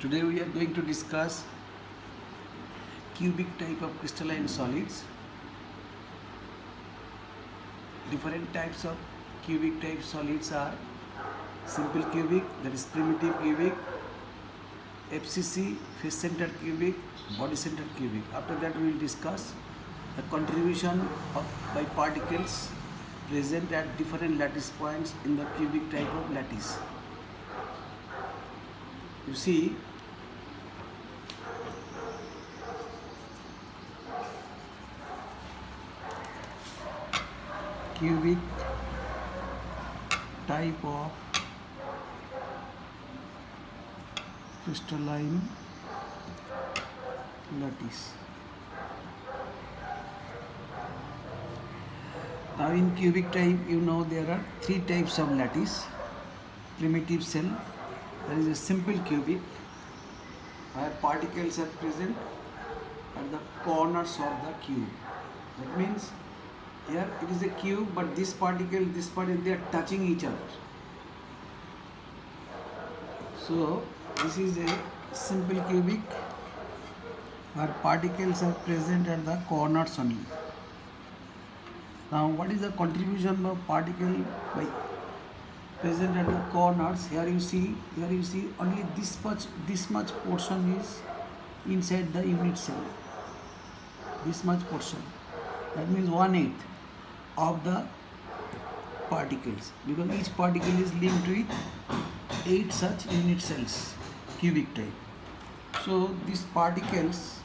Today we are going to discuss cubic type of crystalline solids. Different types of cubic type solids are simple cubic, that is primitive cubic, FCC, face centered cubic, body centered cubic. After that we will discuss the contribution by particles present at different lattice points in the cubic type of lattice. You see, cubic type of crystalline lattice. Now in cubic type, you know there are three types of lattice. Primitive cell, there is a simple cubic where particles are present at the corners of the cube. That means here it is a cube, but this particle, they are touching each other. So this is a simple cubic where particles are present at the corners only. Now what is the contribution of particle by present at the corners? Here you see only this much portion is inside the unit cell. This much portion. That means 1/8 of the particles, because each particle is linked with 8 such unit cells, cubic type. So these particles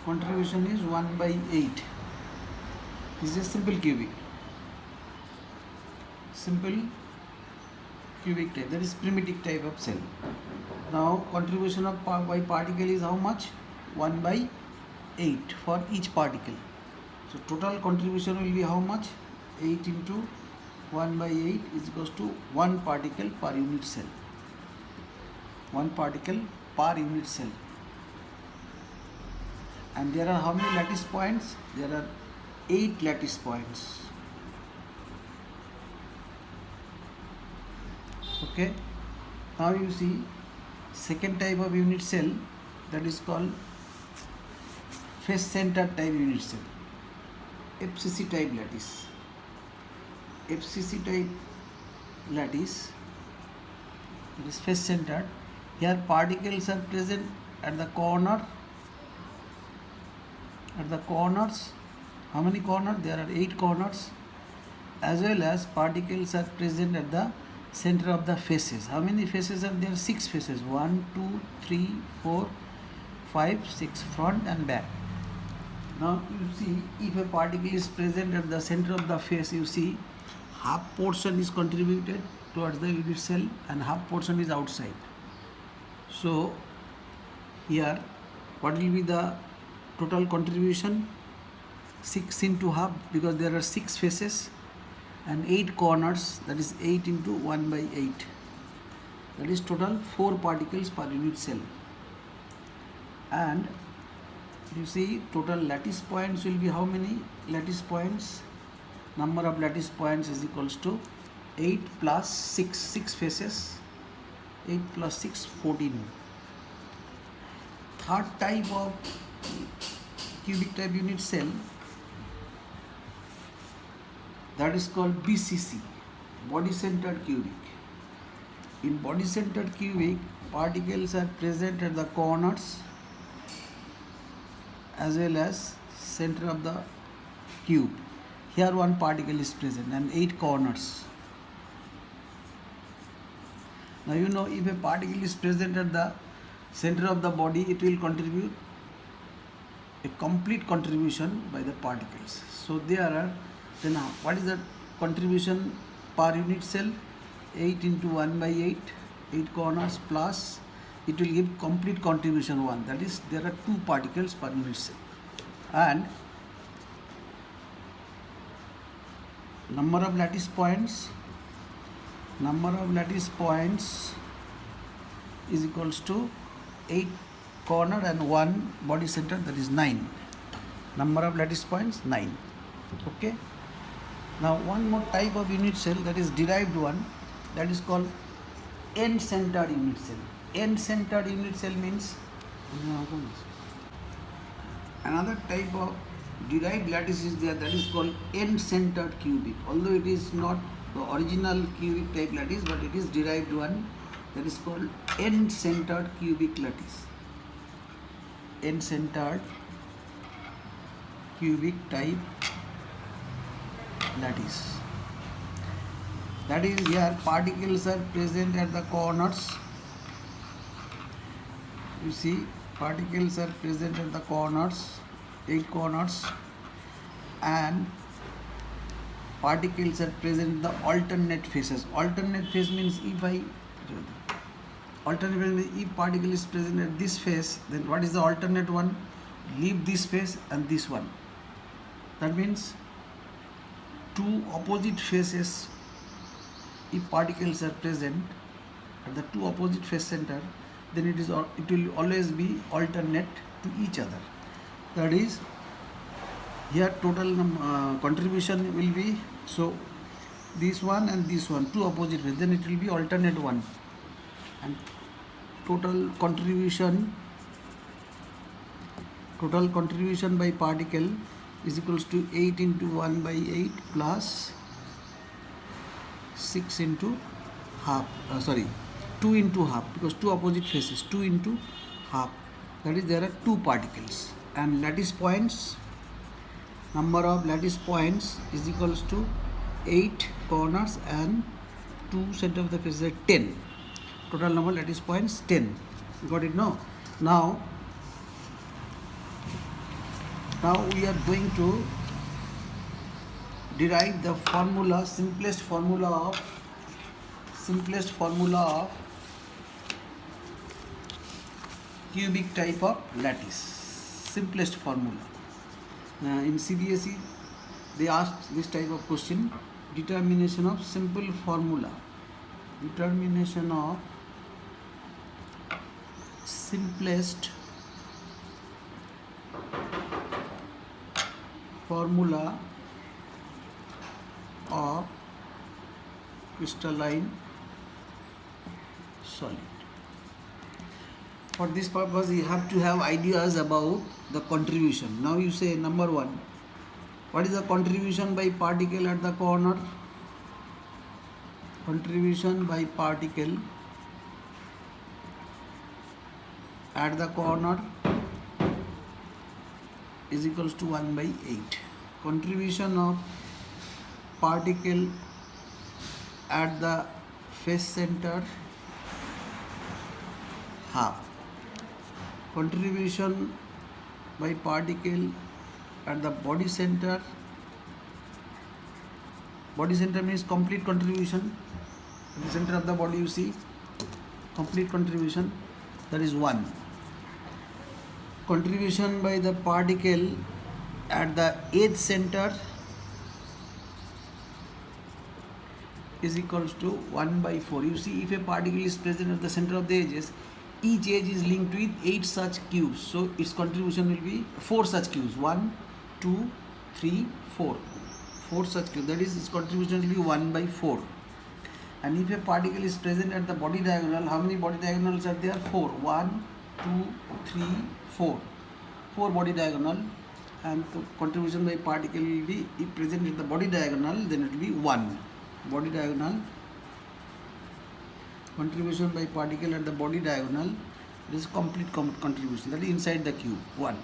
contribution is 1/8. This is a simple cubic type, that is primitive type of cell. Now contribution of by particle is how much? 1/8 for each particle. So total contribution will be how much? 8 into 1/8 is equals to 1 particle per unit cell. 1 particle per unit cell. And there are how many lattice points? There are 8 lattice points. Okay. Now you see second type of unit cell, that is called face centered type unit cell. FCC type lattice. FCC type lattice, it is face centered. Here particles are present at the corner. At the corners, how many corners? There are 8 corners, as well as particles are present at the center of the faces. How many faces are there? 6 faces. 1, 2, 3, 4, 5, 6, front and back. Now you see, if a particle is present at the center of the face, you see half portion is contributed towards the unit cell and half portion is outside. So here what will be the total contribution? 6 into half, because there are 6 faces and 8 corners, that is 8 into 1/8. That is total 4 particles per unit cell. And you see total lattice points will be how many? Lattice points, number of lattice points is equals to 8 plus 6 faces. 8 plus 6, 14. Third type of cubic type unit cell, that is called BCC, body centered cubic. In body centered cubic, particles are present at the corners as well as center of the cube. Here 1 particle is present and 8 corners. Now you know, if a particle is present at the center of the body, it will contribute a complete contribution by the particles. So there are, then what is the contribution per unit cell? 8 into 1/8, 8 corners, plus it will give complete contribution 1. That is, there are 2 particles per unit cell. And number of lattice points is equals to 8 corner and 1 body center, that is 9. Number of lattice points 9. Okay. Now one more type of unit cell, that is derived one, that is called end-centered unit cell. End-centered unit cell means another type of derived lattice is there, that is called end-centered cubic. Although it is not the original cubic type lattice, but it is derived one, that is called end-centered cubic lattice. End-centered cubic type lattice. That is, here particles are present at the corners. You see, particles are present at the corners, 8 corners, and particles are present in the alternate faces. Alternate face means if particle is present at this face, then what is the alternate one? Leave this face and this one. That means two opposite faces, if particles are present at the two opposite face center, then it will always be alternate to each other. That is, here total contribution will be, so this one and this one, two opposite faces, then it will be alternate one, and total contribution by particle is equals to 8 into 1 by 8 plus 6 into half, 2 into half, because two opposite faces, 2 into half, that is there are two particles, and lattice points, number of lattice points is equals to 8 corners and 2 center of the faces, 10. Total number of lattice points 10. Got it? No? Now we are going to derive the formula, simplest formula of cubic type of lattice. Simplest formula. In CBSE, they asked this type of question: determination of simple formula. Determination of simplest formula of crystalline solid. For this purpose, you have to have ideas about the contribution. Now you say, number one, what is the contribution by particle at the corner? Contribution by particle at the corner is equals to 1 by 8. Contribution of particle at the face center, half. Contribution by particle at the body center means complete contribution. At the center of the body, you see, complete contribution, that is 1. Contribution by the particle at the edge center is equals to 1 by 4. You see, if a particle is present at the center of the edges, each edge is linked with 8 such cubes. So its contribution will be 4 such cubes. 1, 2, 3, 4. 4 such cubes. That is, its contribution will be 1 by 4. And if a particle is present at the body diagonal, how many body diagonals are there? 4. 1, 2, 3, 4. 4 body diagonal, and the contribution by particle will be, if present at the body diagonal, then it will be 1. Body diagonal, contribution by particle at the body diagonal, this is complete contribution, that is inside the cube, 1.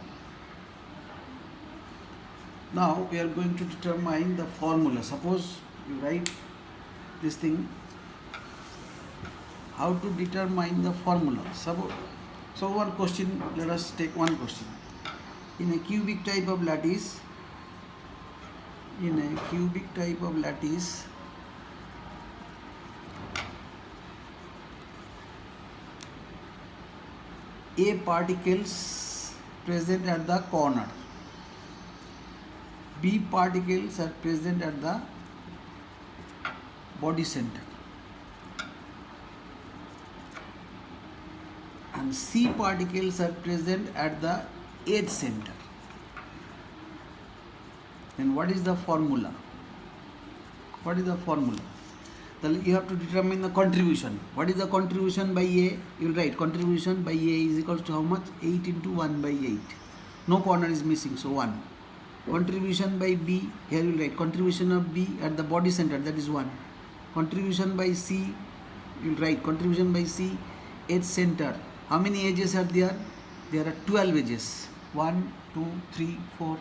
Now we are going to determine the formula. Suppose you write this thing, how to determine the formula. So one question, let us take one question. In a cubic type of lattice, A particles present at the corner, B particles are present at the body center, and C particles are present at the edge center. Then what is the formula? Then you have to determine the contribution. What is the contribution by A? You will write contribution by A is equals to how much? 8 into 1 by 8. No corner is missing, so 1. Contribution by B, here you will write contribution of B at the body center, that is 1. Contribution by C, you will write contribution by C, edge center. How many edges are there? There are 12 edges. 1, 2, 3, 4,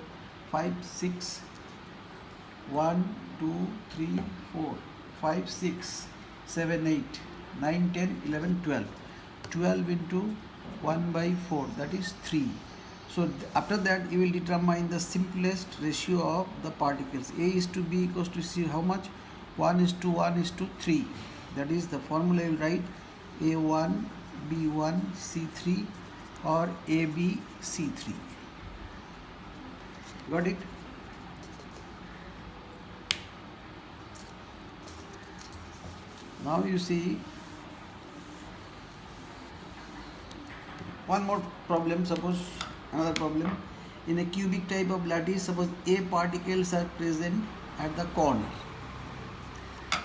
5, 6. 1, 2, 3, 4, 5, 6, 7, 8, 9, 10, 11, 12. 12 into 1 by 4, that is 3. So after that you will determine the simplest ratio of the particles. A is to B equals to C, how much? 1 is to 1 is to 3. That is the formula you will write A1, B1, C3 or AB, C3. Got it? Now you see one more problem. Suppose another problem. In a cubic type of lattice, suppose A particles are present at the corner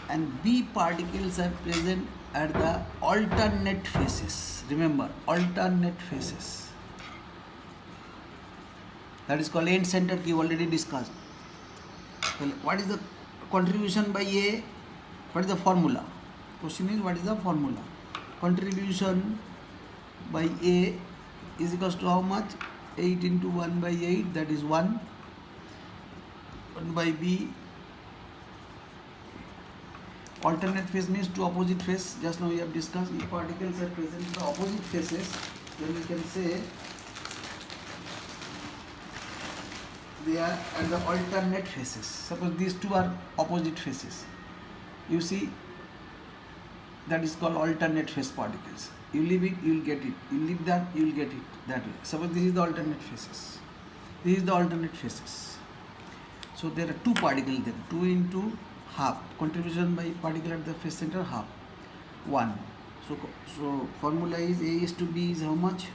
and B particles are present at the alternate faces. Remember, alternate faces. That is called end center cube, already discussed. Well, what is the contribution by A? What is the formula? Question is, what is the formula? Contribution by A is equals to how much? 8 into 1 by 8, that is 1. 1 by B. Alternate face means two opposite face. Just now we have discussed, if particles are present in the opposite faces, then we can say they are at the alternate faces. Suppose these two are opposite faces. You see, that is called alternate phase particles. You leave it, you will get it. You leave that, you will get it that way. Suppose this is the alternate phases. This is the alternate phases. So there are two particles there. 2 into half. Contribution by particle at the phase center, half. 1. So formula is A is to B is how much?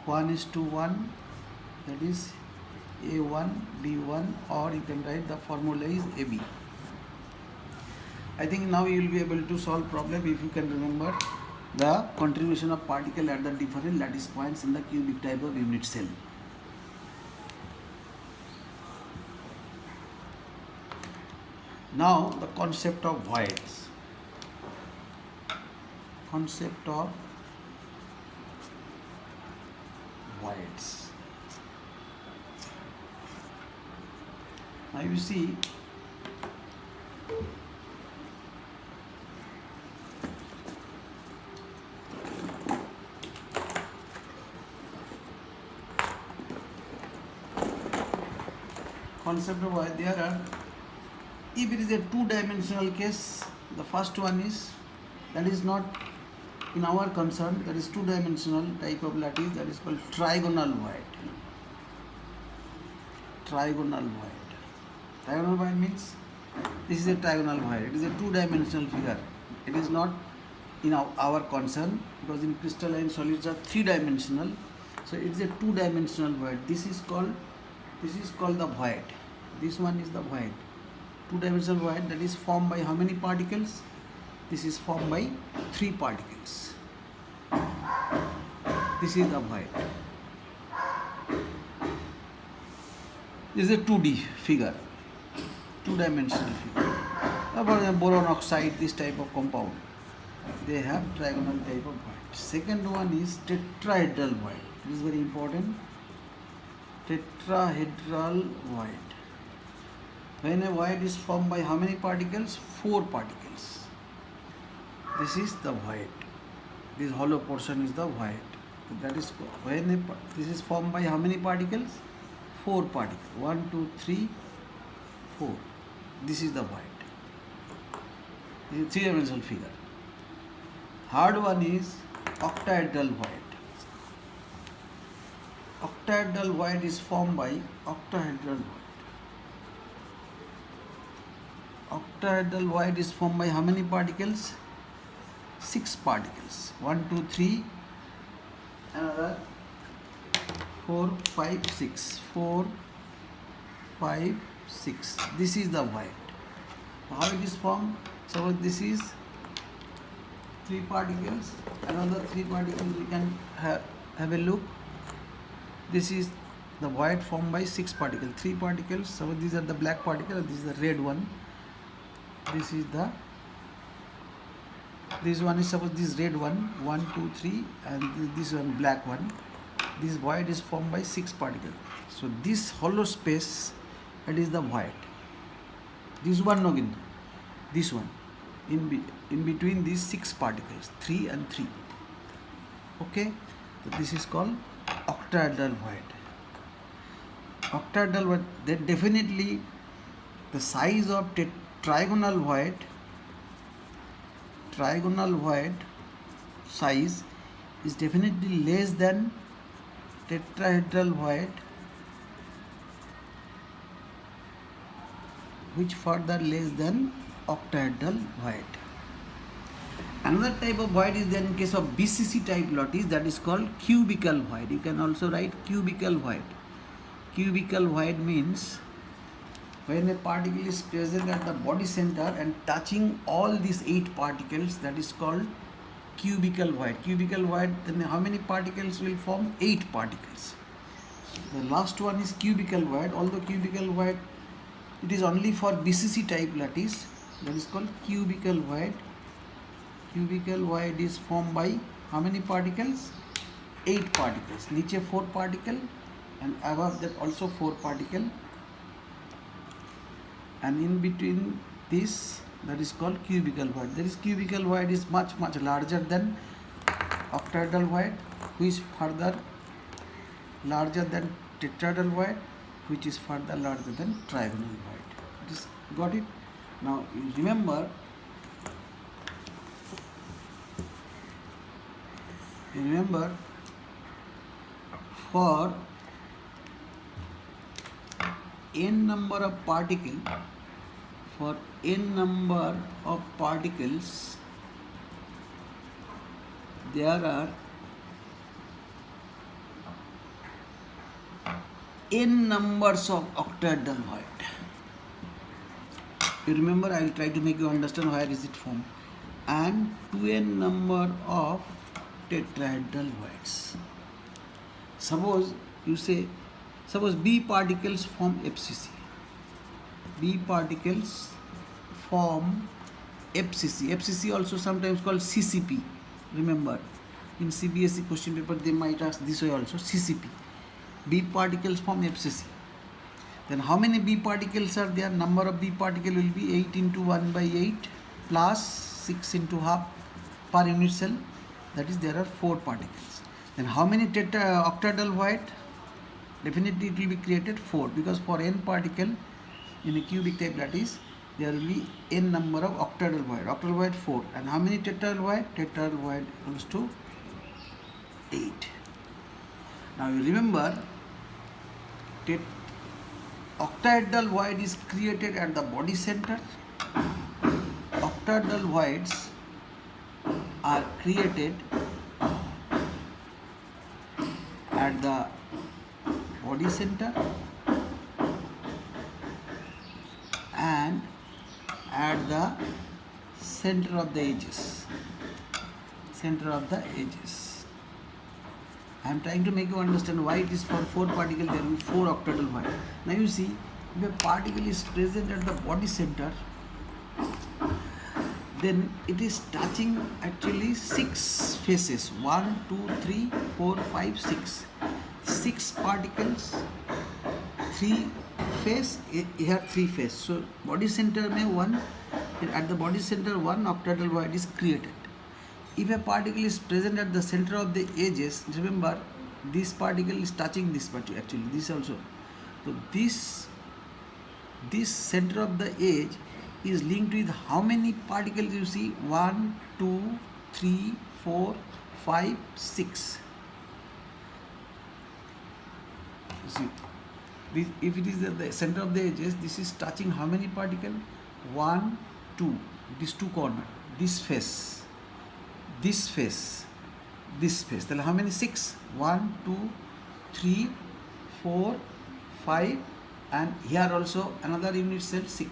1 is to 1. That is A1, B1, or you can write the formula is AB. I think now you will be able to solve problem if you can remember the contribution of particle at the different lattice points in the cubic type of unit cell. Now the concept of voids. Concept of voids. Now you see, concept of void, there are, if it is a two-dimensional case, the first one is, that is not in our concern, that is two-dimensional type of lattice, that is called trigonal void. Trigonal void. Trigonal void means this is a trigonal void. It is a two-dimensional figure. It is not in our concern, because in crystalline solids are three-dimensional. So it is a two-dimensional void. This is called the void. This one is the void. Two-dimensional void, that is formed by how many particles? This is formed by 3 particles. This is the void. This is a 2D figure, two-dimensional figure. About boron oxide, this type of compound, they have trigonal type of void. Second one is tetrahedral void. This is very important. Tetrahedral void. When a void is formed by how many particles? 4 particles. This is the void. This hollow portion is the void. That is when this is formed by how many particles? 4 particles. 1, 2, 3, 4. This is the void. This is a three-dimensional figure. Third one is octahedral void. Octahedral void is formed by octahedral void. Octahedral void is formed by how many particles? 6 particles. 1, 2, 3, another 4, 5, 6. 4, 5, 6. This is the void. How it is formed? Suppose this is 3 particles, another 3 particles we can have a look. This is the void formed by 6 particles, 3 particles. So these are the black particle and this is the red one. This is the, this one is, suppose this red one, 1 2 3, and this one black one. This void is formed by 6 particles. So this hollow space, that is the void. This one no, this one in between these 6 particles, 3 and 3. Okay, so this is called octahedral void. Octahedral void, then definitely the size of trigonal void size is definitely less than tetrahedral void, which further less than octahedral void. Another type of void is there in case of BCC type lattice, that is called cubical void. You can also write cubical void. Cubical void means when a particle is present at the body center and touching all these 8 particles, that is called cubical void. Cubical void, then how many particles will form? 8 particles. The last one is cubical void. Although cubical void, it is only for BCC type lattice, that is called cubical void. Cubical void is formed by how many particles? 8 particles. Niche 4 particle and above that also 4 particle, and in between this, that is called cubical void. There is cubical void is much larger than octahedral void, which is further larger than tetrahedral void, which is further larger than trigonal void. Just got it? Now you remember for n number of particles, there are n numbers of octahedral void. You remember, I will try to make you understand where is it formed, and 2n number of tetrahedral voids. Suppose you say, suppose B particles form FCC. B particles form FCC. FCC also sometimes called CCP. Remember, in CBSE question paper they might ask this way also, CCP. B particles form FCC. Then how many B particles are there? Number of B particle will be 8 into 1 by 8 plus 6 into half per unit cell. That is, there are 4 particles. Then how many octahedral void? Definitely it will be created 4, because for n particle in a cubic type lattice there will be n number of octahedral void. Octahedral void 4. And how many tetrahedral void? Tetrahedral void equals to 8. Now you remember, octahedral void is created at the body center. Octahedral voids are created at the body center and at the center of the edges. I am trying to make you understand why it is for 4 particles there will be 4 octahedral void. Now you see, if a particle is present at the body center, then it is touching actually 6 faces. 1 2 3 4 5 6. 6 particles, 3 face, here 3 face. So body center mein 1, at the body center 1 octahedral void is created. If a particle is present at the center of the edges, remember this particle is touching this particle, actually this also. So this center of the edge is linked with how many particles you see? 1 2 3 4 5 6. See, if it is at the center of the edges, this is touching how many particles? 1 2, these 2 corners, this face, this face, this face. Then how many? 6. 1 2 3 4 5, and here also another unit cell 6.